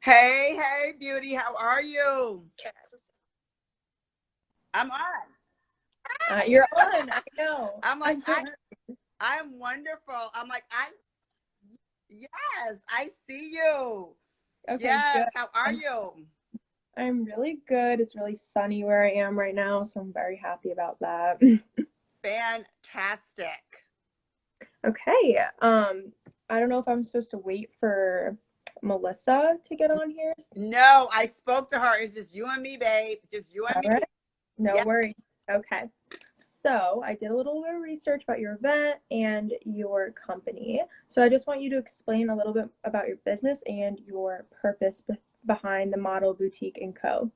Hey, hey, beauty. How are you? I'm on. You're on. I know. I'm like, I'm so happy. I'm wonderful. I'm like, yes, I see you. Okay, good. Yes, how are I'm, you? I'm really good. It's really sunny where I am right now, so I'm very happy about that. Fantastic. Okay. I don't know if I'm supposed to wait for Melissa to get on here. No, I spoke to her. It's just you and me, babe. Just you and All right. me. No Yeah. worries. Okay. So I did a little bit of research about your event and your company. So I just want you to explain a little bit about your business and your purpose behind the Model Boutique and Co.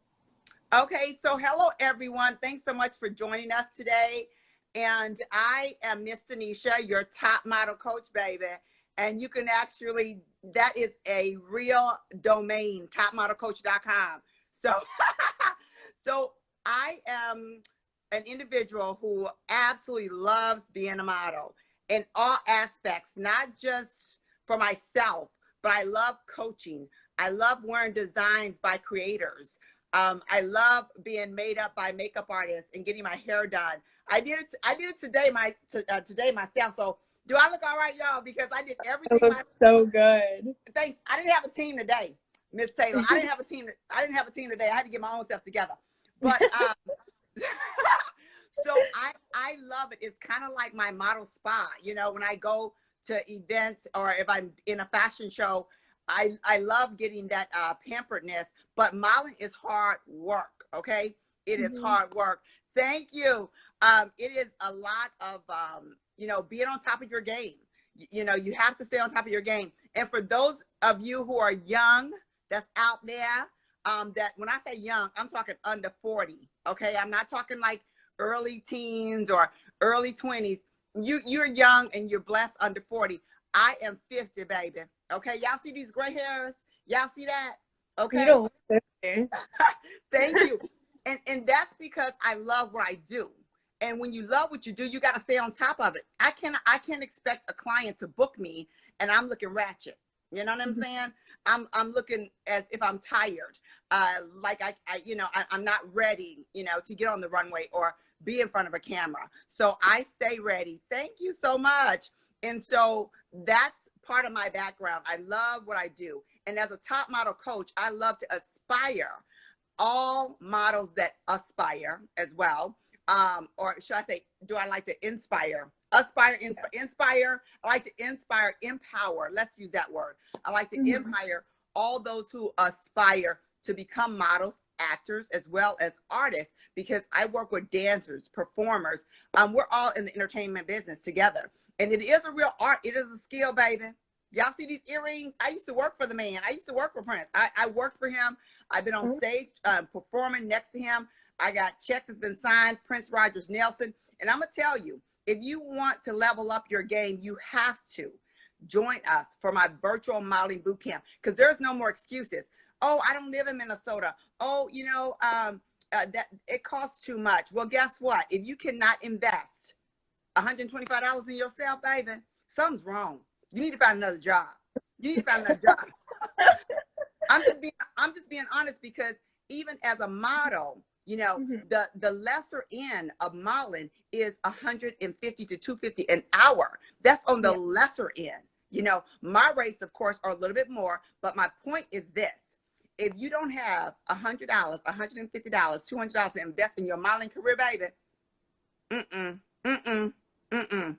Okay, so hello everyone. Thanks so much for joining us today. And I am Miss Denisha, your top model coach, baby. And you can actually, that is a real domain, topmodelcoach.com. So, so I am an individual who absolutely loves being a model in all aspects, not just for myself, but I love coaching. I love wearing designs by creators. I love being made up by makeup artists and getting my hair done. I did it today, today myself. So do I look all right, y'all? Because I did It everything looks myself. so good. Thanks. I didn't have a team today, Miss Taylor. I didn't have a team. I didn't have a team today. I had to get my own self together. But so I love it. It's kind of like my model spa. You know, when I go to events or if I'm in a fashion show, I love getting that pamperedness. But modeling is hard work. Okay, it is Mhm. hard work. Thank you. It is a lot of you know, being on top of your game. You know, you have to stay on top of your game. And for those of you who are young, that's out there, that when I say young, I'm talking under 40. Okay, I'm not talking like early teens or early 20s. You're young and you're blessed under 40. I am 50, baby. Okay, y'all see these gray hairs? Y'all see that? You Okay. don't look 50. Thank you. And that's because I love what I do. And when you love what you do, you got to stay on top of it. I can't expect a client to book me and I'm looking ratchet. You know what I'm saying? I'm looking as if I'm tired. Like I'm not ready, you know, to get on the runway or be in front of a camera. So I stay ready. Thank you so much. And so that's part of my background. I love what I do. And as a top model coach, I love to aspire all models that aspire as well. Or should I say, do I like to inspire? Aspire, inspire. I like to inspire, empower. Let's use that word. I like to Mhm. empower all those who aspire to become models, actors, as well as artists, because I work with dancers, performers. We're all in the entertainment business together. And it is a real art. It is a skill, baby. Y'all see these earrings? I used to work for the man. I used to work for Prince. I worked for him. I've been on stage performing next to him. I got checks that's been signed, Prince Rogers Nelson. And I'm going to tell you, if you want to level up your game, you have to join us for my virtual modeling boot camp, because there's no more excuses. Oh, I don't live in Minnesota. Oh, you know, that it costs too much. Well, guess what? If you cannot invest $125 in yourself, baby, something's wrong. You need to find another job. You need to find another job. I'm just being honest, because even as a model, you know, Mhm. the lesser end of modeling is 150 to 250 an hour. That's on the Yeah. lesser end. You know, my rates, of course, are a little bit more, but my point is this: if you don't have $100, $150, $200 to invest in your modeling career, baby, mm-mm, mm-mm, mm-mm.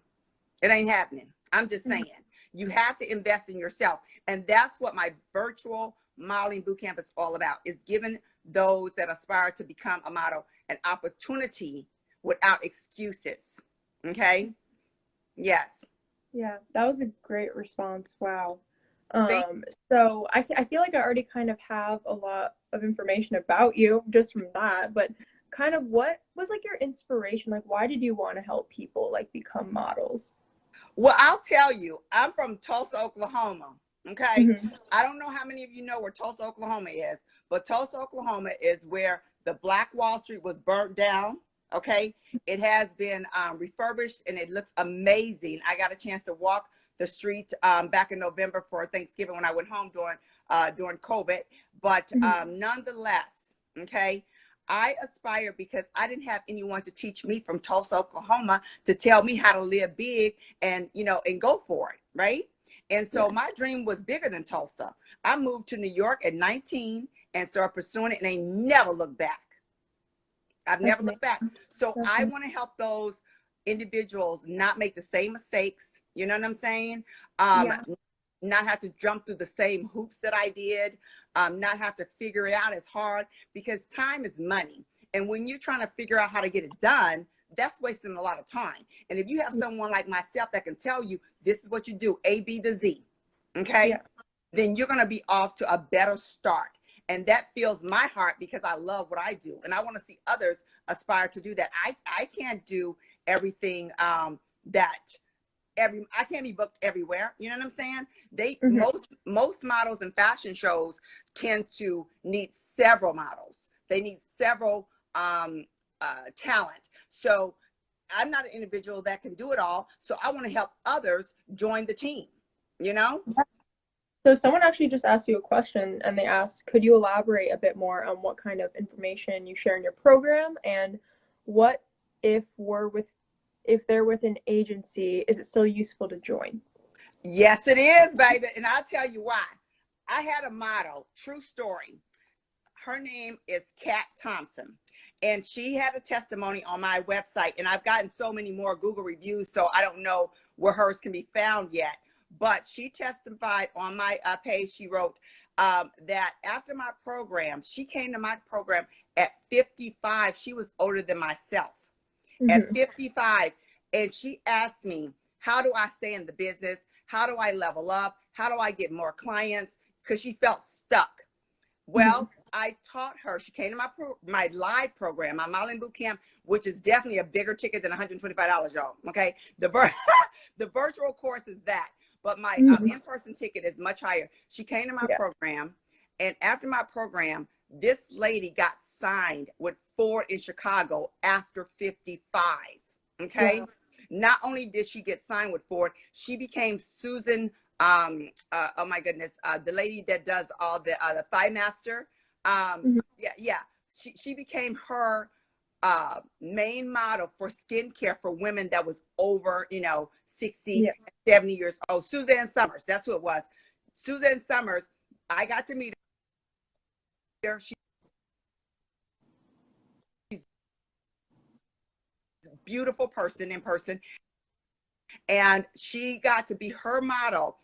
It ain't happening. I'm just Mhm. saying, you have to invest in yourself. And that's what my virtual modeling bootcamp is all about, is giving those that aspire to become a model an opportunity without excuses. Okay? Yes. Yeah, that was a great response. Wow. Thank So I feel like I already kind of have a lot of information about you just from that, but kind of what was like your inspiration? Like, why did you want to help people like become models? Well, I'll tell you, I'm from Tulsa, Oklahoma. Okay. Hmm. I don't know how many of you know where Tulsa, Oklahoma is, but Tulsa, Oklahoma is where the Black Wall Street was burnt down. Okay. It has been refurbished and it looks amazing. I got a chance to walk the street back in November for Thanksgiving when I went home during COVID. But nonetheless, okay, I aspire because I didn't have anyone to teach me from Tulsa, Oklahoma, to tell me how to live big and, and go for it, right? And so my dream was bigger than Tulsa. I moved to New York at 19 and started pursuing it, and I never looked back. I've never looked back. So I want to help those individuals not make the same mistakes. You know what I'm saying? Not have to jump through the same hoops that I did. Not have to figure it out as hard, because time is money. And when you're trying to figure out how to get it done, that's wasting a lot of time. And if you have someone like myself that can tell you, this is what you do, A, B to Z, okay? Then you're going to be off to a better start. And that fills my heart because I love what I do. And I want to see others aspire to do that. I can't do everything I can't be booked everywhere. You know what I'm saying? Most models and fashion shows tend to need several models. They need several talent. So I'm not an individual that can do it all. So I want to help others join the team, So someone actually just asked you a question, and they asked, could you elaborate a bit more on what kind of information you share in your program, and what if they're with an agency, is it still useful to join? Yes, it is, baby. And I'll tell you why. I had a model, true story. Her name is Kat Thompson. And she had a testimony on my website. And I've gotten so many more Google reviews, so I don't know where hers can be found yet. But she testified on my page. She wrote that after my program, she came to my program at 55. She was older than myself. At 55. And she asked me, how do I stay in the business? How do I level up? How do I get more clients? Because she felt stuck. Well, I taught her. She came to my live program, my modeling boot camp, which is definitely a bigger ticket than $125, y'all. Okay, the virtual course is that, but my in-person ticket is much higher. She came to my program, and after my program, this lady got signed with Ford in Chicago after 55. Okay, not only did she get signed with Ford, she became Susan. Oh my goodness, the lady that does all the Thigh Master. She became her main model for skincare for women that was over 60, 70 years old. Suzanne Summers, that's who it was. Suzanne Summers, I got to meet her. She's a beautiful person in person. And she got to be her model,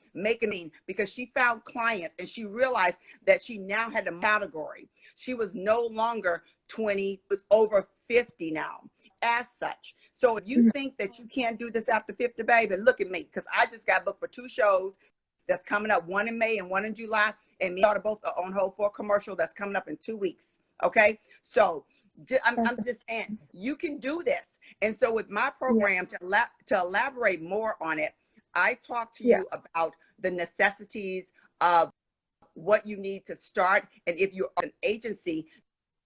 because she found clients, and she realized that she now had a category. She was no longer 20, was over 50 now as such. So if you think that you can't do this after 50, baby, look at me, because I just got booked for 2 shows that's coming up, one in May and one in July, and me are both on hold for a commercial that's coming up in 2 weeks. Okay, so I'm just saying, you can do this. And so with my program, to elaborate more on it, I talk to you about the necessities of what you need to start. And if you're an agency,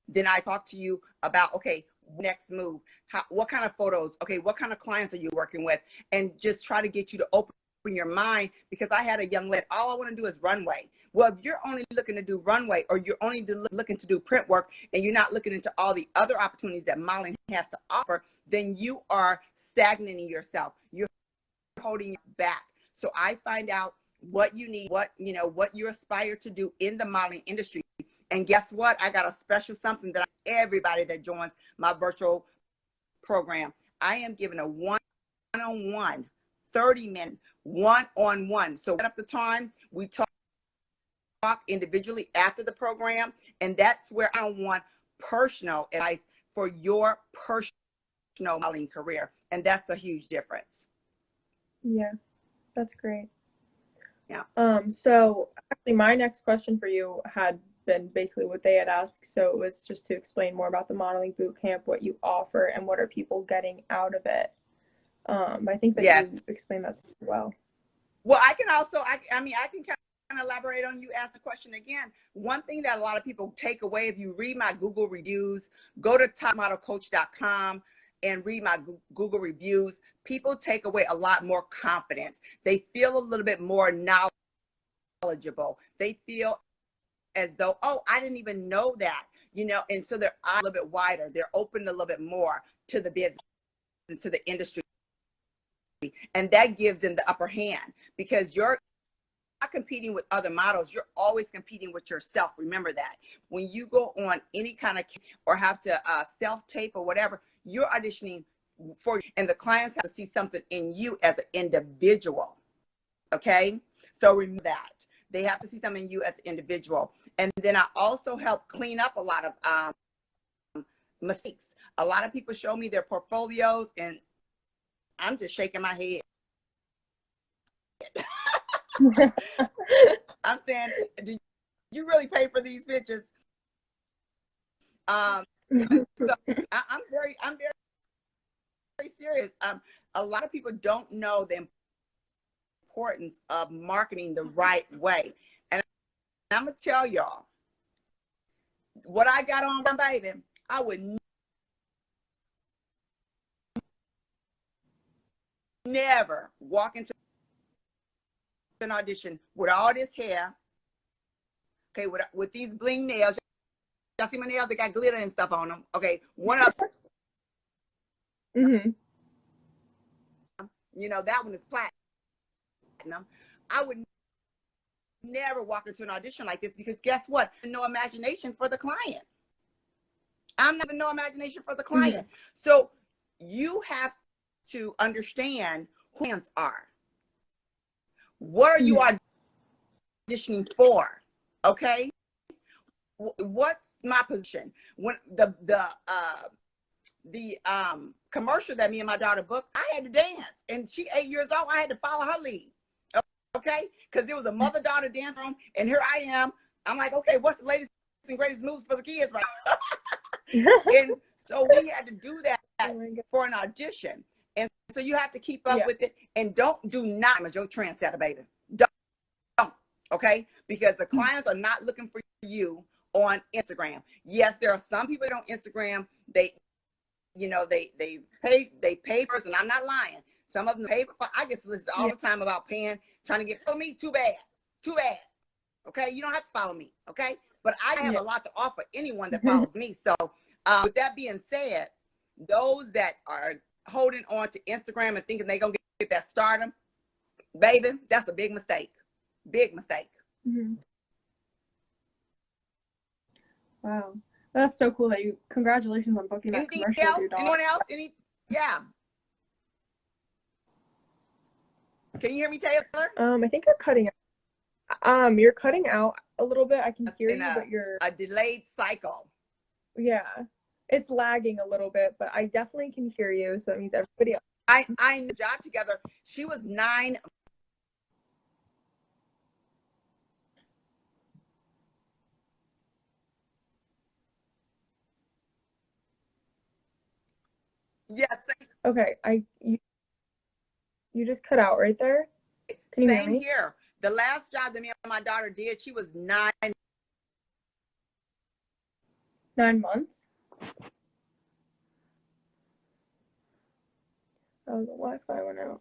then I talk to you about, okay, next move, what kind of photos, okay, what kind of clients are you working with, and just try to get you to open your mind. Because I had a young lady, all I want to do is runway. Well, if you're only looking to do runway, or you're only looking to do print work, and you're not looking into all the other opportunities that modeling has to offer, then you are stagnating yourself. You're holding you back. So I find out what you need, what you aspire to do in the modeling industry. And guess what? I got a special something that everybody that joins my virtual program, I am giving a one-on-one, 30-minute one-on-one. So at the time, we talk individually after the program, and that's where I want personal advice for your personal modeling career, and that's a huge difference. Yeah, that's great. Yeah. So actually, my next question for you had been basically what they had asked. So it was just to explain more about the modeling boot camp, what you offer, and what are people getting out of it. I think that you explained that so well. Well, I can also, I can kind of elaborate on you ask the question again. One thing that a lot of people take away, if you read my Google reviews, go to topmodelcoach.com and read my Google reviews, people take away a lot more confidence. They feel a little bit more knowledgeable. They feel as though, oh, I didn't even know that, and so they're a little bit wider. They're open a little bit more to the business, to the industry. And that gives them the upper hand, because you're not competing with other models. You're always competing with yourself. Remember that. When you go on any kind of, or have to self-tape or whatever, you're auditioning for, and the clients have to see something in you as an individual. Okay? So remember that. They have to see something in you as an individual. And then I also help clean up a lot of mistakes. A lot of people show me their portfolios, and I'm just shaking my head. I'm saying, did you really pay for these pictures? So I'm very serious. A lot of people don't know the importance of marketing the right way. And I'm gonna tell y'all, what I got on, baby, I would never walk into an audition with all this hair, okay, with these bling nails. Y'all see my nails? They got glitter and stuff on them. Okay, one up. Mm-hmm. That one is platinum. I would never walk into an audition like this, because guess what? No imagination for the client. I'm not even no imagination for the client. Mm-hmm. So you have to understand who clients are. What are you auditioning for? Okay. What's my position? When the commercial that me and my daughter booked, I had to dance, and she 8 years old. I had to follow her lead. Okay, because there was a mother-daughter dance room, and here I am. I'm like, okay, what's the latest and greatest moves for the kids, right? And so we had to do that for an audition, and so you have to keep up with it, and do not damage your trendsetter, baby. Don't, okay? Because the clients are not looking for you on Instagram. Yes, there are some people on Instagram. They pay for us, and I'm not lying. Some of them pay for. I get solicited all the time about paying, trying to get follow me. Too bad. Okay, you don't have to follow me. Okay, but I have a lot to offer anyone that follows me. So, with that being said, those that are holding on to Instagram and thinking they're gonna get that stardom, baby, that's a big mistake. Big mistake. Mm-hmm. Wow. That's so cool that congratulations on booking that commercial with your daughter. Anyone else? Yeah. Can you hear me, Taylor? I think you're cutting out. You're cutting out a little bit. I can hear you, but you're a delayed cycle. Yeah. It's lagging a little bit, but I definitely can hear you. So that means everybody else. I knew job together. She was 9. Yes. Okay. You just cut out right there. Can you hear me? Same here. The last job that me and my daughter did, she was 9 months. Oh, the Wi-Fi went out.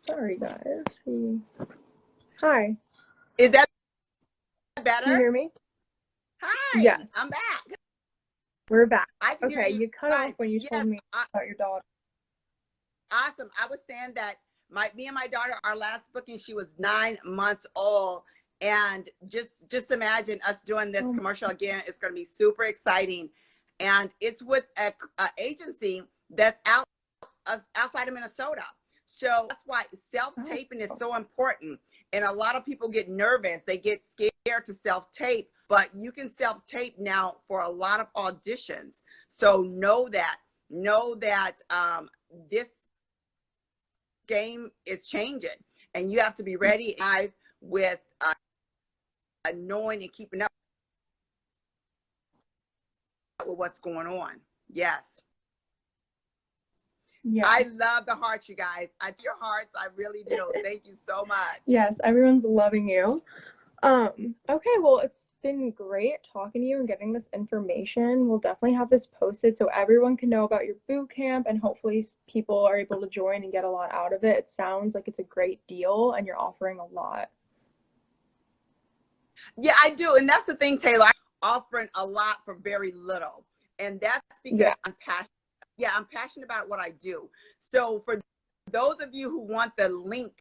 Sorry, guys. Hi. Is that better? Can you hear me? Hi. Yes. I'm back. We're back. I can hear you cut off when you told me yes, about your daughter. Awesome. I was saying that me and my daughter, our last booking, she was 9 months old. And just imagine us doing this commercial again. It's going to be super exciting. And it's with a agency that's outside of Minnesota. So that's why self-taping is so important. And a lot of people get nervous. They get scared to self-tape, but you can self-tape now for a lot of auditions. So know that this game is changing, and you have to be ready with knowing and keeping up with what's going on. Yes. Yeah. I love the hearts, you guys. I do your hearts. I really do. Thank you so much. Yes, everyone's loving you. Okay, well, it's been great talking to you and getting this information. We'll definitely have this posted so everyone can know about your boot camp, and hopefully people are able to join and get a lot out of it. It sounds like it's a great deal and you're offering a lot. Yeah, I do. And that's the thing, Taylor. I'm offering a lot for very little. And that's because I'm passionate. Yeah, I'm passionate about what I do. So for those of you who want the link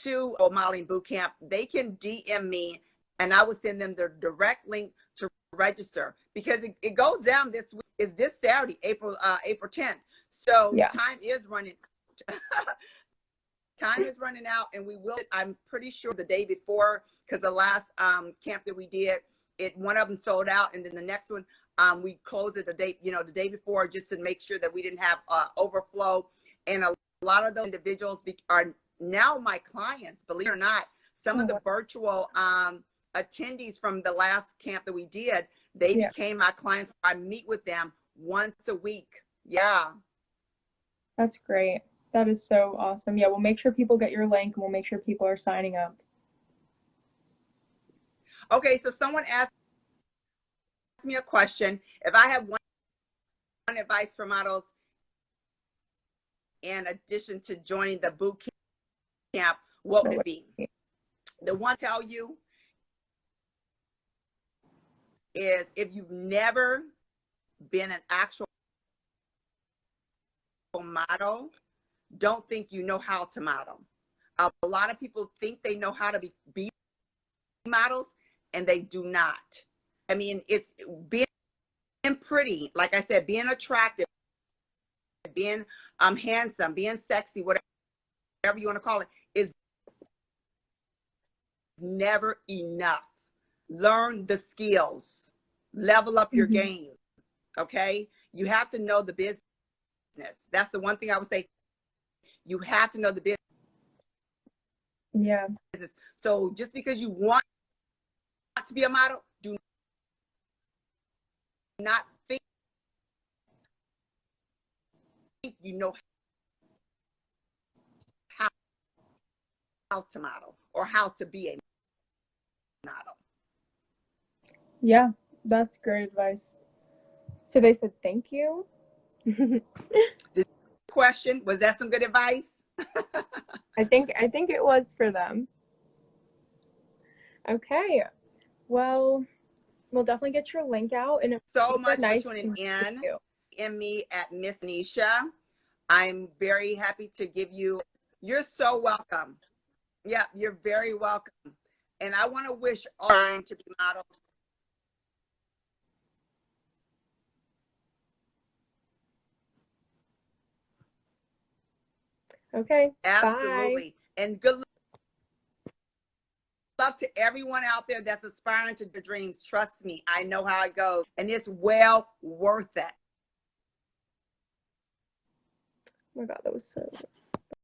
to modeling boot camp, they can DM me and I will send them the direct link to register, because it goes down this week. Is this Saturday, April 10th. So time is running out. Time is running out, and we will, I'm pretty sure, the day before, because the last camp that we did, one of them sold out, and then the next one we closed it the day before, just to make sure that we didn't have overflow. And a lot of those individuals are now my clients, believe it or not. Some of the virtual attendees from the last camp that we did, they became my clients. I meet with them once a week. Yeah. That's great. That is so awesome. Yeah, we'll make sure people get your link, and we'll make sure people are signing up. Okay, so someone asked me a question. If I have one advice for models in addition to joining the boot camp, what would it be? The one I tell you is, if you've never been an actual model, don't think you know how to model. A lot of people think they know how to be models, and they do not. I mean, it's being pretty, like I said, being attractive, being handsome, being sexy, whatever you want to call it, is never enough. Learn the skills, level up your game. Okay, you have to know the business. That's the one thing I would say. You have to know the business. Yeah. So just because you want to be a model, do not think you know how to model or how to be a model. Yeah, that's great advice. So they said thank you. The question, was that some good advice? I think it was for them. Okay, well, we'll definitely get your link out. And so much for tuning in me at Miss Nisha. I'm very happy to give you. You're so welcome. Yeah, you're very welcome. And I want to wish all to be models. Okay. Absolutely. Bye. And good luck to everyone out there that's aspiring to their dreams. Trust me, I know how it goes, and it's well worth it. Oh my God, that was so